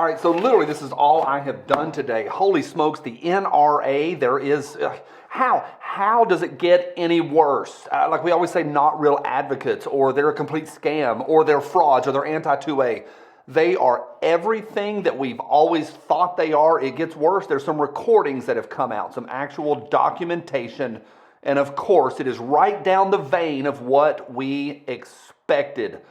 All right, so literally this is all I have done today. Holy smokes, the NRA, there is, how does it get any worse? Like we always say, not real advocates, or they're a complete scam, or they're frauds, or they're anti-2A. They are everything that we've always thought they are. It gets worse. There's some recordings that have come out, some actual documentation, and of course, it is right down the vein of what we expected.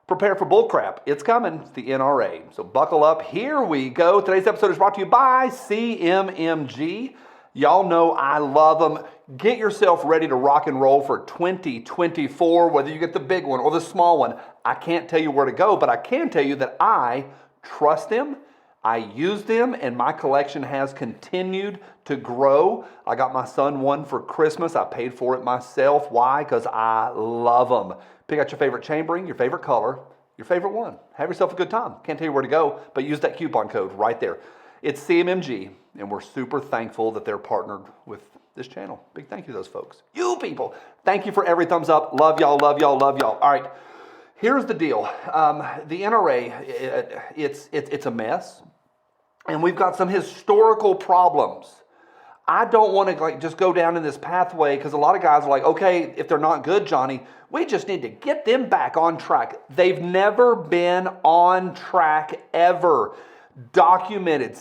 Prepare for bullcrap. It's coming. It's the NRA. So buckle up. Here we go. Today's episode is brought to you by CMMG. Y'all know I love them. Get yourself ready to rock and roll for 2024, whether you get the big one or the small one. I can't tell you where to go, but I can tell you that I trust them. I use them, and my collection has continued to grow. I got my son one for Christmas. I paid for it myself. Why? Because I love them. Pick out your favorite chambering, your favorite color, your favorite one. Have yourself a good time. Can't tell you where to go, but use that coupon code right there. It's CMMG, and we're super thankful that they're partnered with this channel. Big thank you to those folks. You people, thank you for every thumbs up. Love y'all, love y'all, love y'all. All right, here's the deal. The NRA, it's a mess, and we've got some historical problems. I don't want to just go down in this pathway because a lot of guys are like, okay, if they're not good, Johnny, we just need to get them back on track. They've never been on track ever. Documented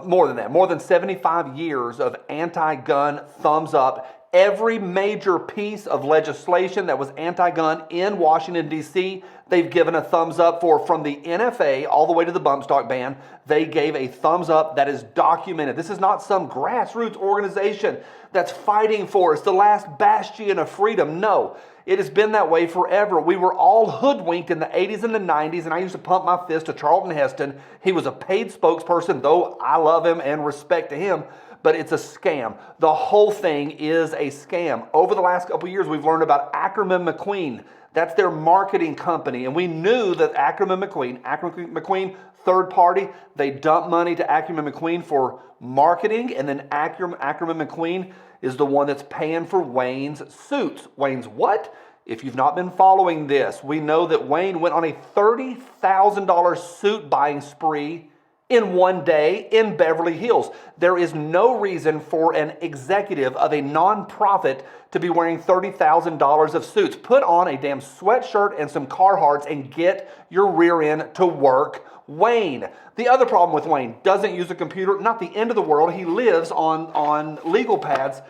more than 75 years of anti-gun thumbs up. Every major piece of legislation that was anti-gun in Washington, D.C., they've given a thumbs up for, from the NFA all the way to the bump stock ban. They gave a thumbs up that is documented. This is not some grassroots organization that's fighting for us, the last bastion of freedom. No, it has been that way forever. We were all hoodwinked in the 80s and the 90s, and I used to pump my fist to Charlton Heston. He was a paid spokesperson, though I love him and respect to him. But it's a scam. The whole thing is a scam. Over the last couple of years, we've learned about Ackerman McQueen. That's their marketing company. And we knew that Ackerman McQueen, third party, they dump money to Ackerman McQueen for marketing. And then Ackerman McQueen is the one that's paying for Wayne's suits. Wayne's what? If you've not been following this, we know that Wayne went on a $30,000 suit buying spree in one day in Beverly Hills. There is no reason for an executive of a nonprofit to be wearing $30,000 of suits. Put on a damn sweatshirt and some Carhartts and get your rear end to work. Wayne. The other problem with Wayne, doesn't use a computer. Not the end of the world. He lives on legal pads.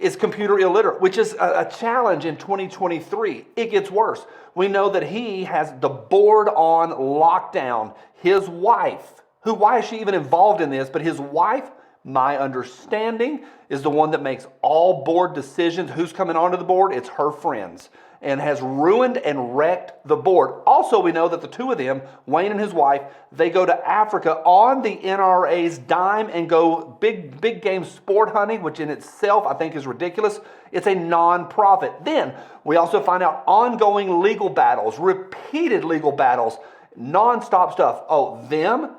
Is computer illiterate, which is a challenge in 2023. It gets worse. We know that he has the board on lockdown. His wife, why is she even involved in this? But his wife, my understanding, is the one that makes all board decisions. Who's coming onto the board? It's her friends, and has ruined and wrecked the board. Also, we know that the two of them, Wayne and his wife, they go to Africa on the NRA's dime and go big game sport hunting, which in itself I think is ridiculous. It's a non-profit. Then we also find out ongoing legal battles, repeated legal battles, non-stop stuff. Oh, them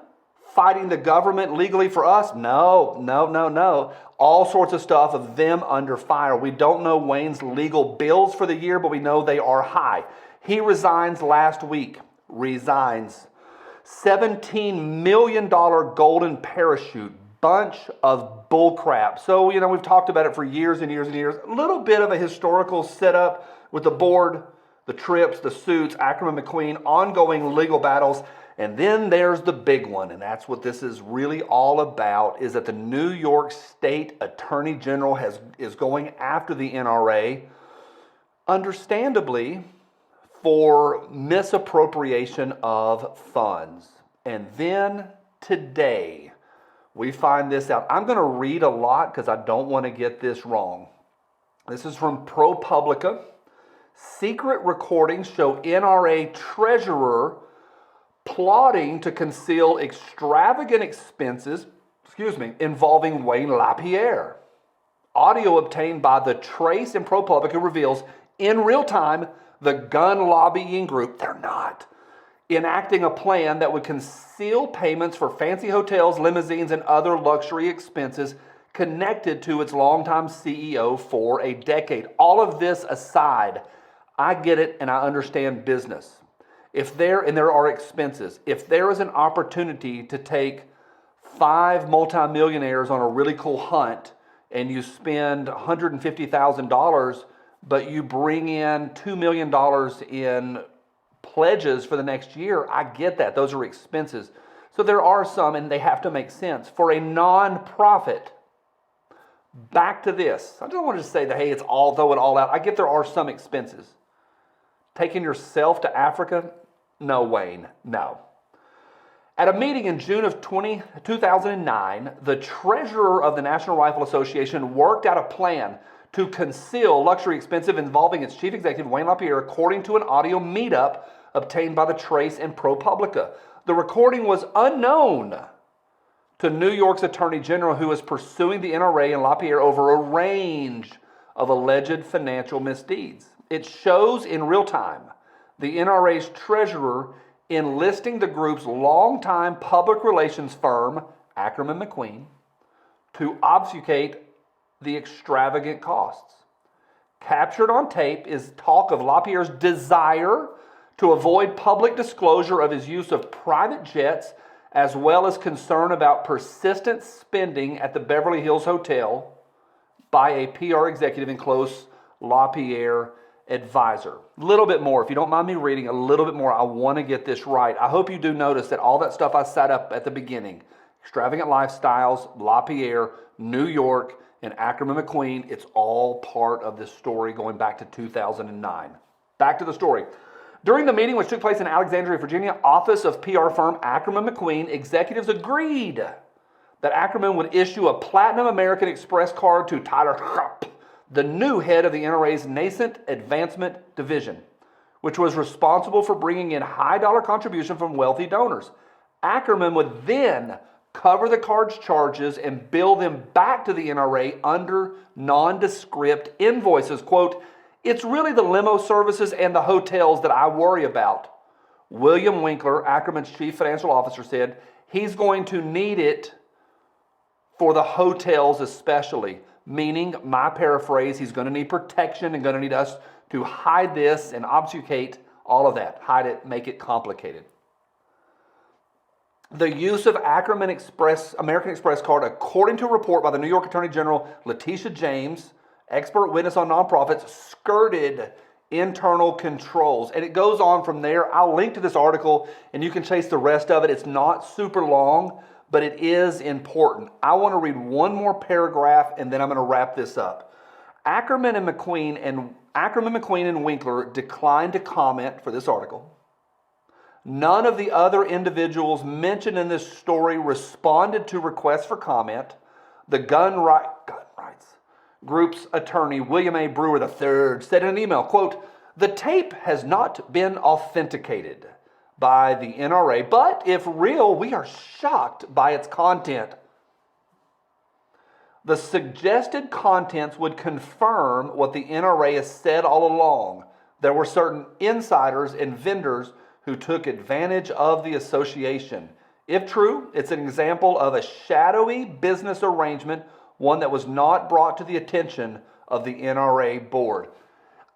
fighting the government legally for us? No. All sorts of stuff of them under fire. We don't know Wayne's legal bills for the year, but we know they are high. He resigns last week. $17 million golden parachute. Bunch of bullcrap. So, we've talked about it for years and years and years. A little bit of a historical setup with the board, the trips, the suits, Ackerman McQueen, ongoing legal battles. And then there's the big one, and that's what this is really all about, is that the New York State Attorney General is going after the NRA, understandably, for misappropriation of funds. And then today, we find this out. I'm going to read a lot because I don't want to get this wrong. This is from PROPUBLICA. Secret recordings show NRA treasurer plotting to conceal extravagant expenses, involving Wayne Lapierre. Audio obtained by the Trace and ProPublica reveals in real time the gun lobbying group, they're not, enacting a plan that would conceal payments for fancy hotels, limousines, and other luxury expenses connected to its longtime CEO for a decade. All of this aside, I get it and I understand business. and there are expenses, if there is an opportunity to take 5 multimillionaires on a really cool hunt and you spend $150,000, but you bring in $2 million in pledges for the next year, I get that. Those are expenses. So there are some, and they have to make sense. For a nonprofit, back to this. I don't want to just say that, hey, it's all, throw it all out. I get there are some expenses. Taking yourself to Africa? No, Wayne, no. At a meeting in June of 2009, the treasurer of the National Rifle Association worked out a plan to conceal luxury expenses involving its chief executive, Wayne Lapierre, according to an audio meetup obtained by the Trace and ProPublica. The recording was unknown to New York's Attorney General, who was pursuing the NRA and Lapierre over a range of alleged financial misdeeds. It shows in real time the NRA's treasurer enlisting the group's longtime public relations firm, Ackerman McQueen, to obfuscate the extravagant costs. Captured on tape is talk of Lapierre's desire to avoid public disclosure of his use of private jets, as well as concern about persistent spending at the Beverly Hills Hotel by a PR executive and close Lapierre advisor. A little bit more, if you don't mind me reading a little bit more, I want to get this right. I hope you do notice that all that stuff I set up at the beginning, extravagant lifestyles, Lapierre, New York, and Ackerman McQueen, it's all part of this story going back to 2009. Back to the story. During the meeting, which took place in Alexandria, Virginia, office of PR firm Ackerman McQueen, executives agreed that Ackerman would issue a Platinum American Express card to Tyler Hupp, the new head of the NRA's nascent advancement division, which was responsible for bringing in high-dollar contributions from wealthy donors. Ackerman would then cover the card's charges and bill them back to the NRA under nondescript invoices. Quote, "It's really the limo services and the hotels that I worry about." William Winkler, Ackerman's chief financial officer, said he's going to need it for the hotels especially, meaning, my paraphrase, he's going to need protection and going to need us to hide this and obfuscate all of that. Hide it, make it complicated. The use of Ackerman American Express card, according to a report by the New York Attorney General Letitia James, expert witness on nonprofits, skirted internal controls. And it goes on from there. I'll link to this article and you can chase the rest of it. It's not super long, but it is important. I want to read one more paragraph and then I'm going to wrap this up. Ackerman McQueen and Winkler declined to comment for this article. None of the other individuals mentioned in this story responded to requests for comment. The gun rights group's attorney, William A. Brewer III, said in an email, quote, "The tape has not been authenticated by the NRA, but if real, we are shocked by its content. The suggested contents would confirm what the NRA has said all along. There were certain insiders and vendors who took advantage of the association. If true, it's an example of a shadowy business arrangement, one that was not brought to the attention of the NRA board."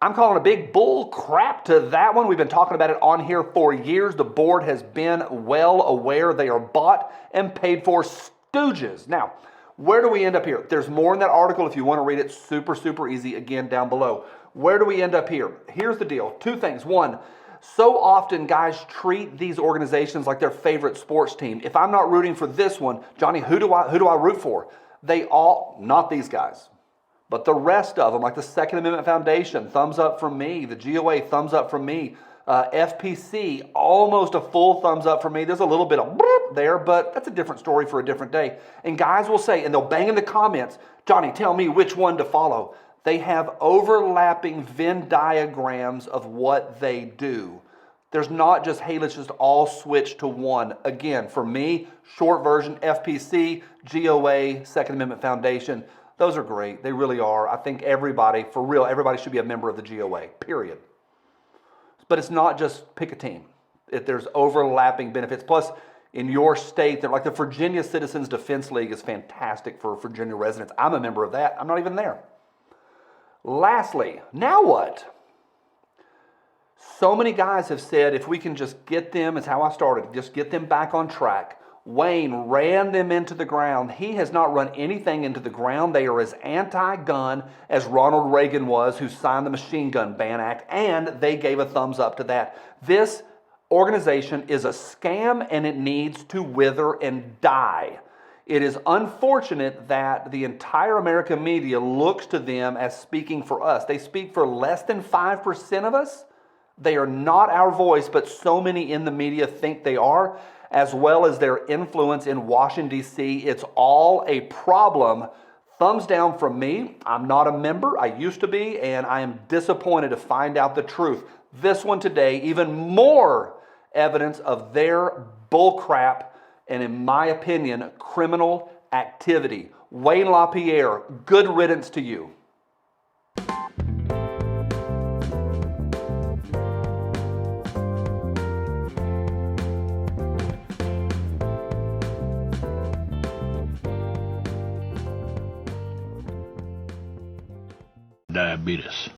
I'm calling a big bull crap to that one. We've been talking about it on here for years. The board has been well aware they are bought and paid for stooges. Now, where do we end up here? There's more in that article if you want to read it. Super, super easy. Again, down below. Where do we end up here? Here's the deal. Two things. One, so often guys treat these organizations like their favorite sports team. If I'm not rooting for this one, Johnny, who do I root for? They all, not these guys, but the rest of them, like the Second Amendment Foundation, thumbs up from me. The GOA, thumbs up from me. FPC, almost a full thumbs up from me. There's a little bit of there, but that's a different story for a different day. And guys will say, and they'll bang in the comments, Johnny, tell me which one to follow. They have overlapping Venn diagrams of what they do. There's not just, hey, let's just all switch to one. Again, for me, short version, FPC, GOA, Second Amendment Foundation. Those are great. They really are. I think everybody, for real, everybody should be a member of the GOA, period. But it's not just pick a team. There's overlapping benefits. Plus, in your state, they're like the Virginia Citizens Defense League is fantastic for Virginia residents. I'm a member of that. I'm not even there. Lastly, now what? So many guys have said if we can just get them, it's how I started, just get them back on track. Wayne ran them into the ground. He has not run anything into the ground. They are as anti-gun as Ronald Reagan was, who signed the Machine Gun Ban Act, and they gave a thumbs up to that. This organization is a scam, and it needs to wither and die. It is unfortunate that the entire American media looks to them as speaking for us. They speak for less than 5% of us. They are not our voice, but so many in the media think they are, as well as their influence in Washington, D.C. It's all a problem. Thumbs down from me. I'm not a member. I used to be, and I am disappointed to find out the truth. This one today, even more evidence of their bullcrap and, in my opinion, criminal activity. Wayne Lapierre, good riddance to you. Diabetes.